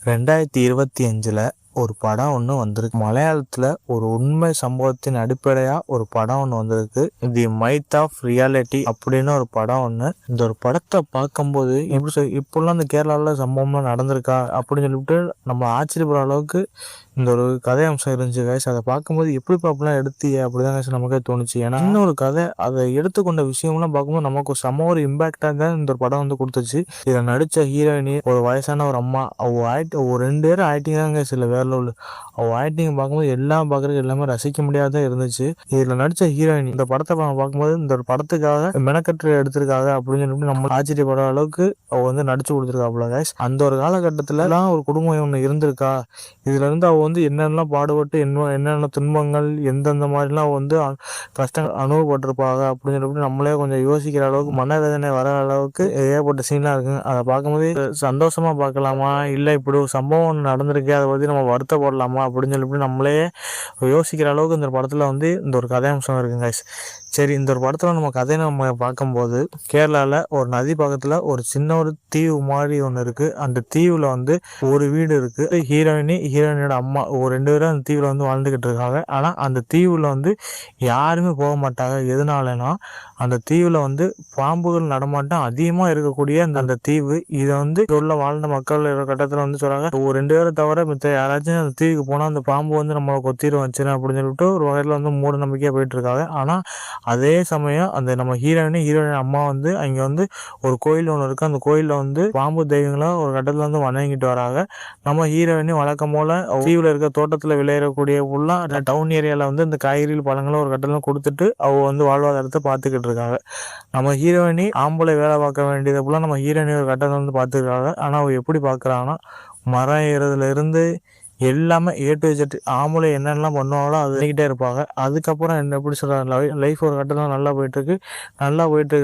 2025ல் ஒரு படம் ஒன்று வந்திருக்கு. மலையாளத்தில் ஒரு உண்மை சம்பவத்தின் அடிப்படையாக ஒரு படம் ஒன்று வந்திருக்கு. தி மைத் ஆஃப் ரியாலிட்டி அப்படின்னு ஒரு படம் ஒன்று. இந்த ஒரு படத்தை பார்க்கும்போது இப்படிலாம் இந்த கேரளாவில் சம்பவம்லாம் நடந்திருக்கா அப்படின்னு சொல்லிட்டு நம்ம ஆச்சரியப்படுற அளவுக்கு இந்த ஒரு கதை அம்சம் இருந்துச்சு கைஸ். அதை பார்க்கும்போது எப்படி அப்படிலாம் எடுத்தீங்க அப்படிதான் கைஸ் நமக்கே தோணுச்சு. ஏன்னா இன்னொரு கதை அதை எடுத்துக்கொண்ட விஷயம்லாம் பார்க்கும்போது நமக்கு செம ஒரு இம்பாக்டாக தான் இந்த ஒரு படம் வந்து கொடுத்துச்சு. இதில் நடித்த ஹீரோயினி ஒரு வயசான ஒரு அம்மா, ஒரு 2 பேரும் ஆக்டிங் தாங்க சில வேற லெவல். அவள் ஆக்டிங் பார்க்கும்போது எல்லாம் பார்க்குறதுக்கு எல்லாமே ரசிக்க முடியாதான் இருந்துச்சு. இதில் நடித்த ஹீரோயினி இந்த படத்தை பார்க்கும்போது இந்த ஒரு படத்துக்காக மெனக்கட்டு எடுத்திருக்காங்க அப்படின்னு சொல்லிட்டு நம்ம ஆச்சரியப்படுற அளவுக்கு அவள் வந்து நடிச்சு கொடுத்துருக்காப்புல கைஸ். அந்த ஒரு காலகட்டத்தில் ஒரு குடும்பம் ஒன்று இருந்திருக்கா, இதுல இருந்து அவள் வந்து என்னென்னலாம் பாடுபட்டு என்னென்ன துன்பங்கள் எந்தெந்த மாதிரிலாம் வந்து கஷ்டங்கள் அனுபவப்பட்டிருப்பாங்க அப்படின்னு சொல்லிட்டு நம்மளே கொஞ்சம் யோசிக்கிற அளவுக்கு மனவேதனை வர அளவுக்கு ஏகப்பட்ட சீனாக இருக்குங்க. அதை பார்க்கும்போது சந்தோஷமா பார்க்கலாமா, இல்லை இப்படி ஒரு சம்பவம் நடந்திருக்கு அதை பற்றி நம்ம வருத்தப்படலாமா அப்படின்னு சொல்லிட்டு நம்மளே யோசிக்கிற அளவுக்கு இந்த படத்தில் வந்து இந்த ஒரு கதையம்சம் இருக்குங்க கைஸ். சரி, இந்த ஒரு படத்தில் நம்ம கதையை நம்ம பார்க்கும்போது கேரளாவில் ஒரு நதி பக்கத்தில் ஒரு சின்ன ஒரு தீவு மாதிரி ஒன்று இருக்குது. அந்த தீவில் வந்து ஒரு வீடு இருக்குது. ஹீரோயினோட அம்மா 2 பேரும் அந்த தீவில் வந்து வாழ்ந்துக்கிட்டு இருக்காங்க. ஆனால் அந்த தீவில் வந்து யாருமே போக மாட்டாங்க. எதனாலனா அந்த தீவில் வந்து பாம்புகள் நடமாட்டம் அதிகமாக இருக்கக்கூடிய அந்த தீவு. இதை வந்து உள்ள வாழ்ந்த மக்கள் கட்டத்தில் வந்து சொல்கிறாங்க, ஒரு 2 பேரை தவிர மித்த யாராச்சும் அந்த தீவுக்கு போனால் அந்த பாம்பு வந்து நம்மளை கொத்திரும் வச்சிடும் அப்படின்னு சொல்லிட்டு ஒரு வகையில் வந்து மூட நம்பிக்கையாக போயிட்டு இருக்காங்க. ஆனால் அதே சமயம் அந்த நம்ம ஹீரோயின் அம்மா வந்து அங்கே வந்து ஒரு கோயில் ஒன்று இருக்குது. அந்த கோயிலில் வந்து பாம்பு தெய்வங்களை ஒரு கட்டத்தில் வந்து வணங்கிட்டு வராங்க. நம்ம ஹீரோயினி வழக்கம் போல் தீவில் இருக்க தோட்டத்தில் விளையிடக்கூடிய ஃபுல்லாக டவுன் ஏரியாவில் வந்து இந்த காய்கறிகள் பழங்களை ஒரு கட்டத்தில் கொடுத்துட்டு அவள் வந்து வாழ்வாதாரத்தை பார்த்துக்கிட்டு இருக்காங்க. நம்ம ஹீரோயினி ஆம்பளை வேலை பார்க்க வேண்டியதை ஃபுல்லாக நம்ம ஹீரோயினி ஒரு கட்டத்தில் வந்து பார்த்துருக்காங்க. ஆனால் அவள் எப்படி பார்க்குறாங்கன்னா மரம் ஏறதுலேருந்து எல்லாமே ஏ டு Z ஆம்பளை என்னென்னலாம் பண்ணுவாங்களோ அது பண்ணிக்கிட்டே இருப்பாங்க. அதுக்கப்புறம் என்ன எப்படி சொல்கிறாங்க, லைஃப் ஒரு கட்டத்தில் நல்லா போயிட்டுருக்கு.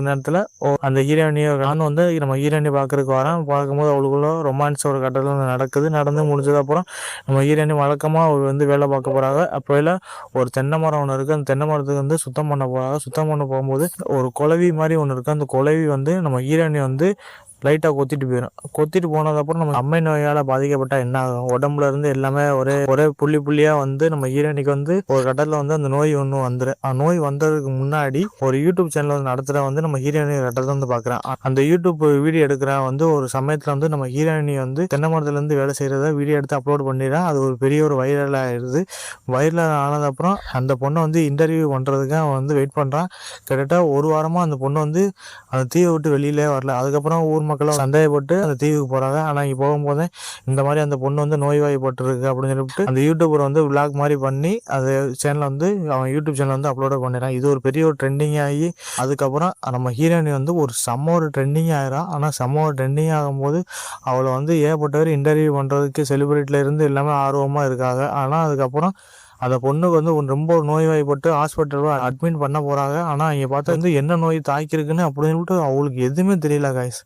நேரத்தில் அந்த ஹீரோயினியை நான் வந்து நம்ம ஹீரோயினி பார்க்குறதுக்கு வரேன். பார்க்கும்போது அவளுக்குள்ள ரொமான்ஸ் ஒரு கட்டத்தில் நடந்து முடிஞ்சதுக்கப்புறம் நம்ம ஹீரோயினி வழக்கமாக அவள் வந்து வேலை பார்க்க போகிறாங்க. அப்போல ஒரு தென்னை மரம் ஒன்று இருக்குது. அந்த தென்னை மரத்துக்கு வந்து சுத்தம் பண்ண போகிறாங்க. சுத்தம் பண்ண போகும்போது ஒரு குளவி மாதிரி ஒன்று இருக்குது. அந்த குளவி வந்து நம்ம ஹீரோயினி வந்து லைட்டாக கொத்திட்டு போயிடும். கொத்திட்டு போனதுக்கப்புறம் நம்ம அம்மை நோயால் பாதிக்கப்பட்டால் என்ன ஆகும், உடம்புல இருந்து எல்லாமே ஒரே புள்ளியாக வந்து நம்ம ஹீரோயினிக்கு வந்து ஒரு கட்டத்தில் வந்து அந்த நோய் ஒன்று வந்துடும். நோய் வந்ததுக்கு முன்னாடி ஒரு யூடியூப் சேனல் வந்து நடத்துகிற வந்து நம்ம ஹீரோயினி கட்டத்தில் வந்து பார்க்குறேன். அந்த யூடியூப் வீடியோ எடுக்கிற வந்து ஒரு சமயத்தில் வந்து நம்ம ஹீரோயினி வந்து தென்னை மரத்துலேருந்து வேலை செய்கிறத வீடியோ எடுத்து அப்லோட் பண்ணிடுறேன். அது ஒரு பெரிய ஒரு வைரல் ஆகிடுது. வைரல் ஆனதுக்கப்புறம் அந்த பொண்ணை வந்து இன்டர்வியூ பண்ணுறதுக்கு அவன் வந்து வெயிட் பண்ணுறான். கிட்டத்தட்ட ஒரு வாரமாக அந்த பொண்ணு வந்து அந்த தீவை விட்டு வெளியிலே வரல. அதுக்கப்புறம் ஊர் மக்களும் சந்தேகப்பட்டு அந்த தீவுக்கு போகிறாங்க. ஆனால் இங்கே போகும்போதே இந்த மாதிரி அந்த பொண்ணு வந்து நோய்வாய்ப்பட்டிருக்கு அப்படின்னு சொல்லிட்டு அந்த யூடியூபர் வந்து விளாக் மாதிரி பண்ணி அது சேனலை வந்து அவன் யூடியூப் சேனல் வந்து அப்லோட் பண்ணிடுறான். இது ஒரு பெரிய ஒரு ட்ரெண்டிங் ஆகி அதுக்கப்புறம் நம்ம ஹீரோயினி வந்து ஒரு ட்ரெண்டிங் ஆகிறான். ஆனால் ட்ரெண்டிங் ஆகும்போது அவளை வந்து ஏகப்பட்டவர் இன்டர்வியூ பண்ணுறதுக்கு செலிபிரிட்டியில் இருந்து எல்லாமே ஆர்வமாக இருக்காங்க. ஆனால் அதுக்கப்புறம் அந்த பொண்ணுக்கு வந்து ரொம்ப நோய்வாய்ப்பட்டு ஹாஸ்பிட்டலில் அட்மிட் பண்ண போகிறாங்க. ஆனால் இங்கே பார்த்தா வந்து என்ன நோய் தாக்கியிருக்குன்னு அப்படின்னு சொல்லிட்டு அவளுக்கு எதுவுமே தெரியல கைஸ்.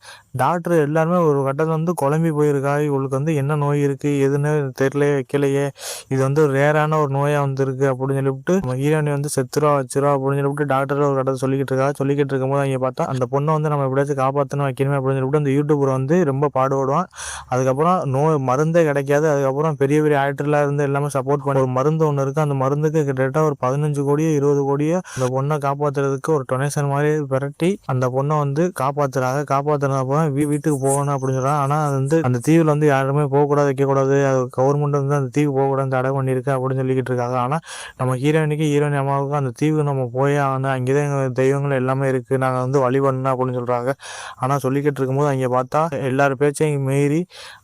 டாக்டர் எல்லாருமே ஒரு கட்டத்தில் வந்து குழம்பி போயிருக்கா. இவளுக்கு வந்து என்ன நோய் இருக்குது எதுன்னு தெரியல வைக்கலையே, இது வந்து ரேரான ஒரு நோயாக வந்துருக்கு அப்படின்னு சொல்லிவிட்டு நம்ம ஹீரோயினி வந்து செத்துருவா அப்படின்னு சொல்லிவிட்டு டாக்டர் ஒரு கட்டத்தை சொல்லிக்கிட்டு இருக்கும்போது அங்கே பார்த்தா அந்த பொண்ணை வந்து நம்ம எப்படியாச்சும் காப்பாற்றணும் வைக்கணுமே அப்படின்னு சொல்லிவிட்டு அந்த யூடியூபர் வந்து ரொம்ப பாடுபடுவான். அதுக்கப்புறம் மருந்தே கிடைக்காது. அதுக்கப்புறம் பெரிய ஆக்டர்லாம் இருந்து எல்லாமே சப்போர்ட் பண்ணி ஒரு மருந்து ஒன்று இருக்குது. அந்த மருந்துக்கு கிட்டத்தட்ட ஒரு 15 கோடியோ 20 கோடியோ அந்த பொண்ணை காப்பாற்றுறதுக்கு ஒரு டொனேஷன் மாதிரி விரட்டி அந்த பொண்ணை வந்து காப்பாற்றுறப்ப வீட்டுக்கு போகணும் அப்படின்னு சொல்கிறாங்க. ஆனால் அது வந்து அந்த தீவில் வந்து யாருமே போகக்கூடாது வைக்கக்கூடாது, அது கவர்மெண்ட் வந்து அந்த தீவு போகக்கூடாது தடை பண்ணியிருக்கு அப்படின்னு சொல்லிக்கிட்டு இருக்காங்க. ஆனால் நம்ம ஹீரோயின் அம்மாவுக்கும் அந்த தீவுக்கு நம்ம போயே ஆகணும், அங்கே தான் எங்கள் தெய்வங்கள் எல்லாமே இருக்குது, நாங்கள் வந்து வழிபடணும் அப்படின்னு சொல்கிறாங்க. ஆனால் சொல்லிக்கிட்டு இருக்கும்போது அங்கே பார்த்தா எல்லாரும் பேச்சையும் மீறி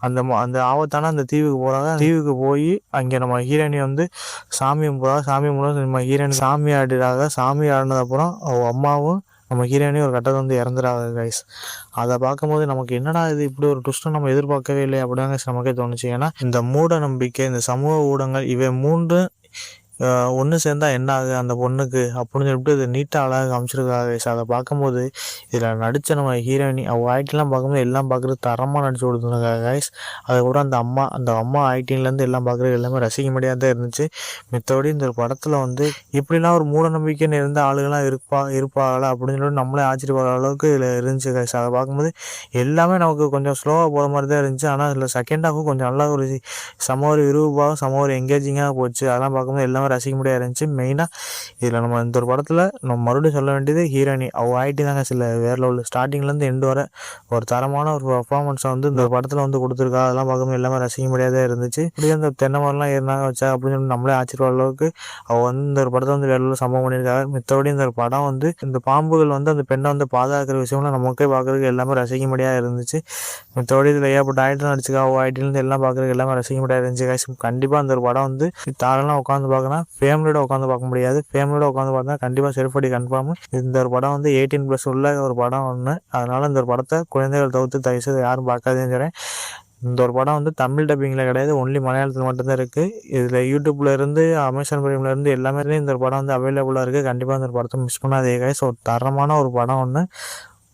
அந்த ஆபத்தான அந்த தீவுக்கு போகிறாங்க. தீவுக்கு போய் அங்கே நம்ம ஹீரோயினி வந்து சாமி மூலம் நம்ம ஹீரோயின் சாமி ஆடுறாங்க. சாமி ஆடினதுக்கப்புறம் அவள் அம்மாவும் நம்ம ஹீரோயினி ஒரு கட்டத்தை வந்து இறந்துறாங்க கைஸ். அதை பார்க்கும்போது நமக்கு என்னடா இது இப்படி ஒரு ட்விஸ்ட்டை நம்ம எதிர்பார்க்கவே இல்லை அப்படிதாங்க நமக்கே தோணுச்சு. ஏன்னா இந்த மூட நம்பிக்கை, இந்த சமூக ஊடகங்கள் இவை மூன்று ஒன்று சேர்ந்தா என்ன ஆகுது அந்த பொண்ணுக்கு அப்படின்னு சொல்லிட்டு இது நீட்டாக அழகாக காமிச்சிருக்காங்க கைஸ். அதை பார்க்கும்போது இதில் நடித்த நம்ம ஹீரோயினி அவள் ஆக்டிங்லாம் பார்க்கும்போது எல்லாம் பார்க்குறது தரமாக நடிச்சு கொடுத்துருக்காங்க கைஸ். அதுக்கப்புறம் அந்த அம்மா ஆக்டிங்லேருந்து எல்லாம் பார்க்குறது எல்லாமே ரசிக்க முடியாத தான் இருந்துச்சு. மித்தபடி இந்த படத்தில் வந்து இப்படிலாம் ஒரு மூட நம்பிக்கைன்னு இருந்த ஆளுகள்லாம் இருப்பாங்களா அப்படின்னு சொல்லிட்டு நம்மளே ஆச்சரியப்படுற அளவுக்கு இதில் இருந்துச்சு கைஸ். அதை பார்க்கும்போது எல்லாமே நமக்கு கொஞ்சம் ஸ்லோவாக போகிற மாதிரி தான் இருந்துச்சு. ஆனால் இதில் செகண்ட் ஹாஃபும் கொஞ்சம் நல்லா ஒரு ஒரு விறுவிறுப்பாக ஒரு எங்கேஜிங்காக போச்சு. அதெல்லாம் பார்க்கும்போது எல்லாமே ரசிக்க முடியாது இருந்துச்சு. மெயினாக இதில் நம்ம இந்த ஒரு படத்தில் நம்ம மறுபடியும் சொல்ல வேண்டியது ஹீரோயினி அவள் ஆகிட்டு தாங்க சில வேறு லெவலில் ஸ்டார்டிங்லேருந்து எண்டு வர ஒரு தரமான ஒரு பர்ஃபார்மன்ஸை வந்து இந்த படத்தில் வந்து கொடுத்துருக்கா. அதெல்லாம் பார்க்கும்போது எல்லாமே ரசிக்க முடியாதே இருந்துச்சு. இப்படியே அந்த தென்னை மரம்லாம் ஏறினாங்க வச்சா அப்படின்னு சொல்லி நம்மளே ஆச்சரிய அளவுக்கு அவள் வந்து இந்த ஒரு படத்தை வந்து வேறு லெவலில் சம்பவம் பண்ணியிருக்காங்க. மித்தபடி இந்த ஒரு படம் வந்து இந்த பாம்புகள் வந்து அந்த பெண்ணை வந்து பாதுகாக்கிற விஷயம்லாம் நமக்கே பார்க்குறதுக்கு எல்லாமே ரசிக்க முடியாத இருந்துச்சு. மித்தபடி இதில் ஏற்பட்ட ஆயிட்டு நடிச்சுக்கா அவள் ஆயிட்டிலேருந்து எல்லாம் பார்க்குறதுக்கு எல்லாமே ரசிக்க முடியாது இருந்துச்சு கைஸ். கண்டிப்பாக அந்த ஒரு படம் வந்து தாரெல்லாம் உட்காந்து பார்க்கலாம், ஃபேமிலியோட உட்காந்து பார்க்க முடியாது. ஃபேமிலியோட உட்காந்து பார்த்தா கண்டிப்பாக செருப்படி கன்ஃபார்ம். இந்த ஒரு படம் வந்து 18+ உள்ள ஒரு படம் ஒன்று. அதனால் இந்த ஒரு படத்தை குழந்தைகள் தவிர்த்து தயவுசெய்து யாரும் பார்க்காதேன்னு சொல்கிறேன். இந்த ஒரு படம் வந்து தமிழ் டப்பிங்கில் கிடையாது, ஒன்லி மலையாளத்தில் மட்டும்தான் இருக்குது. இதில் யூடியூப்ல இருந்து அமேசான் பிரைம்ல இருந்து எல்லாமே இந்த ஒரு படம் வந்து அவைலபிளாக இருக்குது. கண்டிப்பாக இந்த படத்தை மிஸ் பண்ணாதே கைஸ். ஒரு தரமான ஒரு படம் ஒன்று.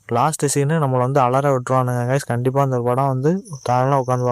லாஸ்ட் சீனு நம்மளை வந்து அலற விட்டுருவானுங்க கைஸ். கண்டிப்பாக அந்த ஒரு படம் வந்து தாராளமாக உட்காந்து